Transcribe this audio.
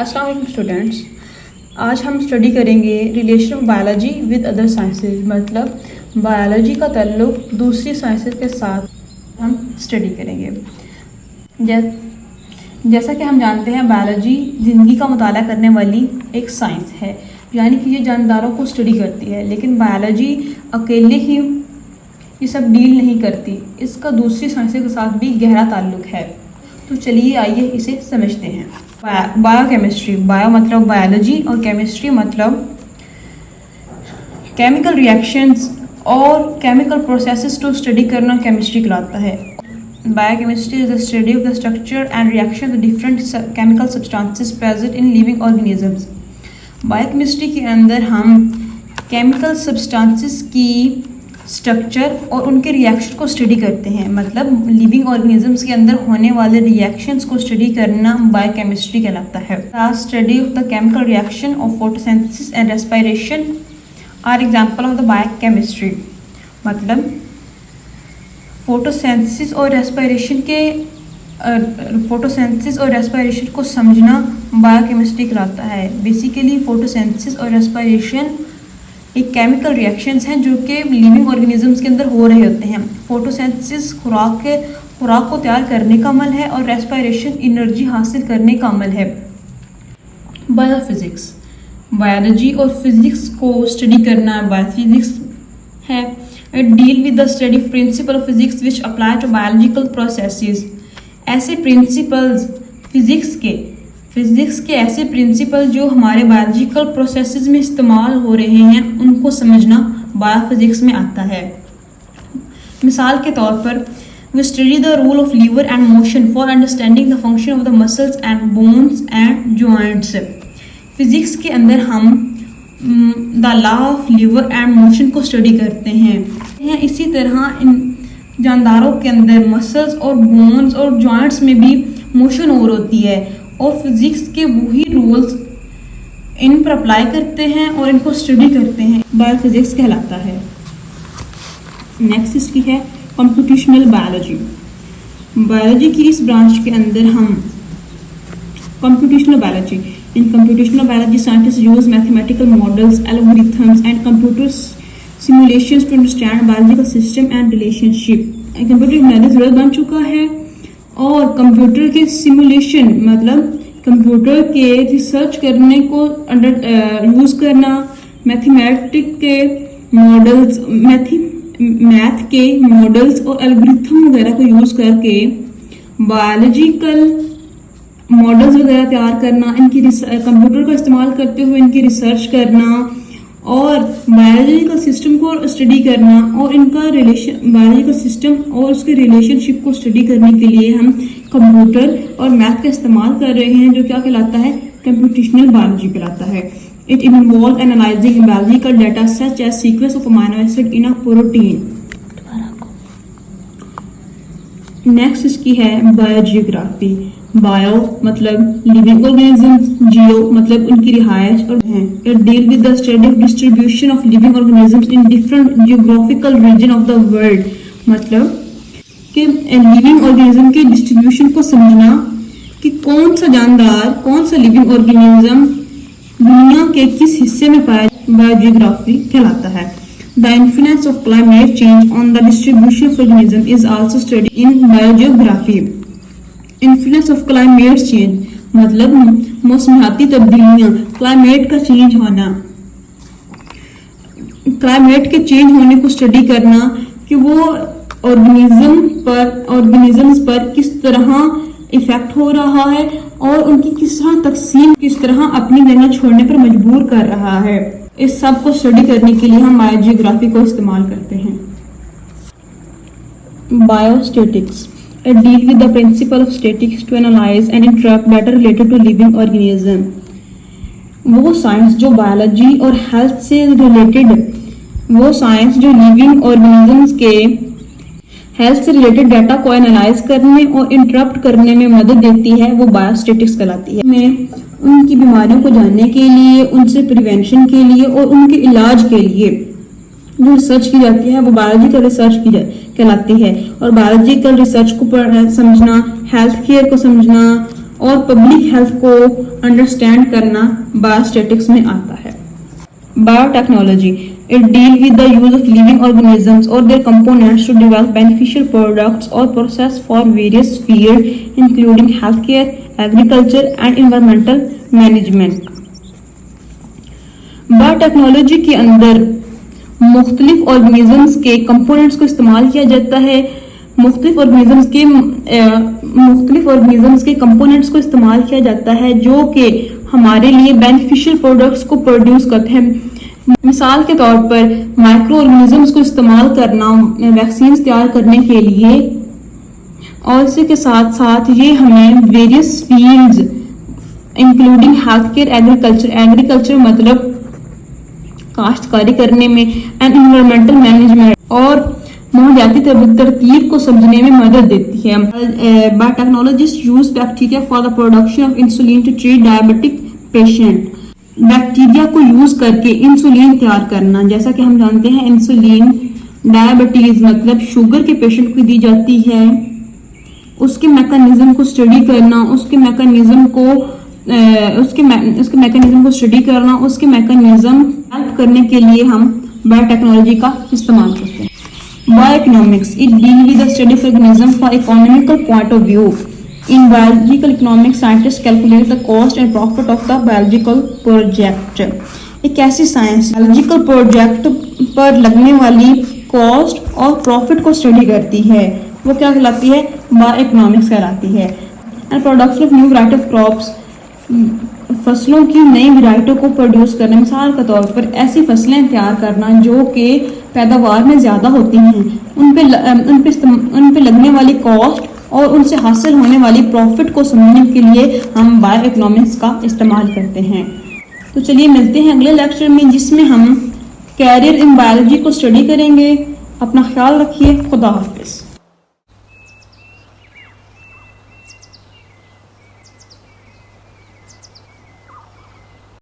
अस्सलाम वालेकुम स्टूडेंट्स, आज हम स्टडी करेंगे relation of biology with other sciences. मतलब बायोलॉजी का ताल्लुक दूसरी साइंसेज के साथ हम स्टडी करेंगे। जैसा कि हम जानते हैं, बायोलॉजी ज़िंदगी का मुताला करने वाली एक साइंस है, यानी कि ये जानदारों को स्टडी करती है। लेकिन बायोलॉजी अकेले ही ये सब डील नहीं करती, इसका दूसरी साइंसेज के साथ भी गहरा ताल्लुक है। तो चलिए आइए इसे समझते हैं। बायोकेमिस्ट्री, बायो मतलब बायोलॉजी और केमिस्ट्री मतलब केमिकल रिएक्शंस और केमिकल प्रोसेसेस को स्टडी करना केमिस्ट्री कहलाता है। Biochemistry is the study of the structure and reaction of different chemical substances present in living organisms. Biochemistry के अंदर हम केमिकल सब्सटेंसेस की स्ट्रक्चर और उनके रिएक्शन को स्टडी करते हैं। मतलब लिविंग ऑर्गेनिजम्स के अंदर होने वाले रिएक्शंस को स्टडी करना बायोकेमिस्ट्री कहलाता है। Study of the chemical reaction of photosynthesis and respiration are example of the biochemistry. मतलब फोटोसिंथेसिस और रेस्पिरेशन को समझना बायोकेमिस्ट्री कहलाता है। बेसिकली फोटोसिंथेसिस और रेस्पिरेशन एक केमिकल रिएक्शंस हैं जो कि लिविंग ऑर्गेनिजम्स के अंदर हो रहे होते हैं। फोटोसिंथेसिस खुराक को तैयार करने का अमल है और रेस्पिरेशन एनर्जी हासिल करने का अमल है। बायोफिजिक्स, बायोलॉजी और फिजिक्स को स्टडी करना बायोफिजिक्स है। It deal with the study principle of physics which apply to biological processes. ऐसे प्रिंसिपल्स फिजिक्स के ऐसे प्रिंसिपल जो हमारे बायोलॉजिकल प्रोसेसेस में इस्तेमाल हो रहे हैं, उनको समझना बायोफिजिक्स में आता है। मिसाल के तौर पर we study the rule of lever and motion for understanding the function of the muscles and bones and joints. Physics के अंदर हम the law of lever and motion को स्टडी करते हैं। इसी तरह इन जानदारों के अंदर मसल्स और बोन्स और जॉइंट्स में भी मोशन होती है और फिजिक्स के वही रूल्स इन पर अप्लाई करते हैं और इनको स्टडी करते हैं। बायोफिजिक्स कहलाता है। नेक्स्ट इसकी है कंप्यूटेशनल बायोलॉजी। बायोलॉजी की इस ब्रांच के अंदर हम computational biology, in computational biology scientist use mathematical models, algorithms and computer simulations to understand biological system and relationship. Computer बुनियादी जरूरत बन चुका है और कंप्यूटर के सिमुलेशन मतलब कंप्यूटर के रिसर्च करने को यूज़ करना, मैथ के मॉडल्स और एल्गोरिथम वगैरह को यूज़ करके बायोलॉजिकल मॉडल्स वगैरह तैयार करना, इनकी कंप्यूटर का इस्तेमाल करते हुए इनकी रिसर्च करना और बायोलॉजिकल सिस्टम को स्टडी करना और इनका बायोलॉजिकल सिस्टम और उसके रिलेशनशिप को स्टडी करने के लिए हम कंप्यूटर और मैथ का इस्तेमाल कर रहे हैं, जो क्या कहलाता है, कंप्यूटेशनल बायोलॉजी कहलाता है। It involve analysing biological data such as sequence of amino acid in a protein. Next इसकी है बायोजियोग्राफी। बायो मतलब लिविंग ऑर्गेनिजम्स, जियो मतलब उनकी रिहायश और हैं। It deal with the study of distribution of living organisms in different geographical region of the world. मतलब कि लिविंग ऑर्गेनिज्म के डिस्ट्रीब्यूशन को समझना कि कौन सा जानदार, कौन सा लिविंग ऑर्गेनिज्म दुनिया के किस हिस्से में पाया, बायोजियोग्राफी कहलाता है। The influence of climate change on the distribution of organisms is also studied in biogeography. Influence of climate change मतलब मौसमियाती तब्दीलियाँ, क्लाइमेट का चेंज होना, क्लाइमेट के चेंज होने को स्टडी करना कि वो ऑर्गेनिजम्स पर किस तरह इफेक्ट हो रहा है और उनकी किस तरह तकसीम किस तरह अपनी जगह छोड़ने पर मजबूर कर रहा है। इस सब को स्टडी करने के लिए हम बायोजियोग्राफी को इस्तेमाल करते हैं। Biostatics, it deal with the principle of statics to analyse and interpret data related to living organism. वो साइंस जो बायोलॉजी और हेल्थ से रिलेटेड, वो साइंस जो लिविंग ऑर्गेनिजम्स के हेल्थ से रिलेटेड डाटा को एनालाइज करने और इंटरप्ट करने में मदद देती है, वो बायोस्टैटिक्स कहलाती है। में उनकी बीमारियों को जानने के लिए, उनसे प्रिवेंशन के लिए और उनके इलाज के लिए जो रिसर्च की जाती है वो बायोलॉजिकल रिसर्च कहलाती है। और बायोलॉजिकल रिसर्च को समझना, हेल्थ केयर को समझना और पब्लिक हेल्थ को अंडरस्टैंड करना बायोस्टैटिक्स में आता है। Biotechnology, it deal with the use of living organisms और their components to develop beneficial products और process for various field including health care, agriculture and environmental management. Biotechnology के अंदर मुख्तलिफ ऑर्गेनिजम्स के कंपोनेंट्स को इस्तेमाल किया जाता है, मुख्तलिफ ऑर्गेनिजम्स के कंपोनेंट्स को इस्तेमाल किया जाता है जो कि हमारे लिए बेनिफिशियल प्रोडक्ट्स को प्रोड्यूस करते हैं। मिसाल के तौर पर माइक्रो ऑर्गेनिजम्स को इस्तेमाल करना वैक्सीन तैयार करने के लिए, और इसी के साथ साथ ये हमें various fields including health care, agriculture मतलब काश्तकारी करने में, एंड एनवायरमेंटल मैनेजमेंट और माहौलियाती तरतीब को समझने में मदद देती है। Biotechnologist use bacteria for the production of insulin to treat diabetic patient. Bacteria को यूज करके इंसुलिन तैयार करना, जैसा कि हम जानते हैं इंसुलिन डायबिटीज मतलब शुगर के पेशेंट को दी जाती है। उसके मैकेनिज्म को स्टडी करना, उसके मैकेनिज्म को स्टडी करना, उसके मैकेनिज्म हेल्प करने के लिए हम बायोटेक्नोलॉजी का इस्तेमाल करते हैं। Bioeconomics, it deal with the study of organism from economical point of view. In biological economics scientist calculate the cost and profit of the biological project. एक ऐसी साइंस बायोलॉजिकल प्रोजेक्ट पर लगने वाली कॉस्ट और प्रॉफिट को study करती है, वो क्या कहलाती है? बायोइकोनॉमिक्स कहलाती है। And production of new variety of crops, फसलों की नई वैरायटियों को प्रोड्यूस करना, मिसाल के तौर पर ऐसी फसलें तैयार करना जो कि पैदावार में ज़्यादा होती हैं, उन पे लगने वाली कॉस्ट और उनसे हासिल होने वाली प्रॉफिट को समझने के लिए हम बायोइकोनॉमिक्स का इस्तेमाल करते हैं। तो चलिए मिलते हैं अगले लेक्चर में, जिसमें हम कैरियर इन बायोलॉजी को स्टडी करेंगे। अपना ख्याल रखिए। खुदा हाफिज़।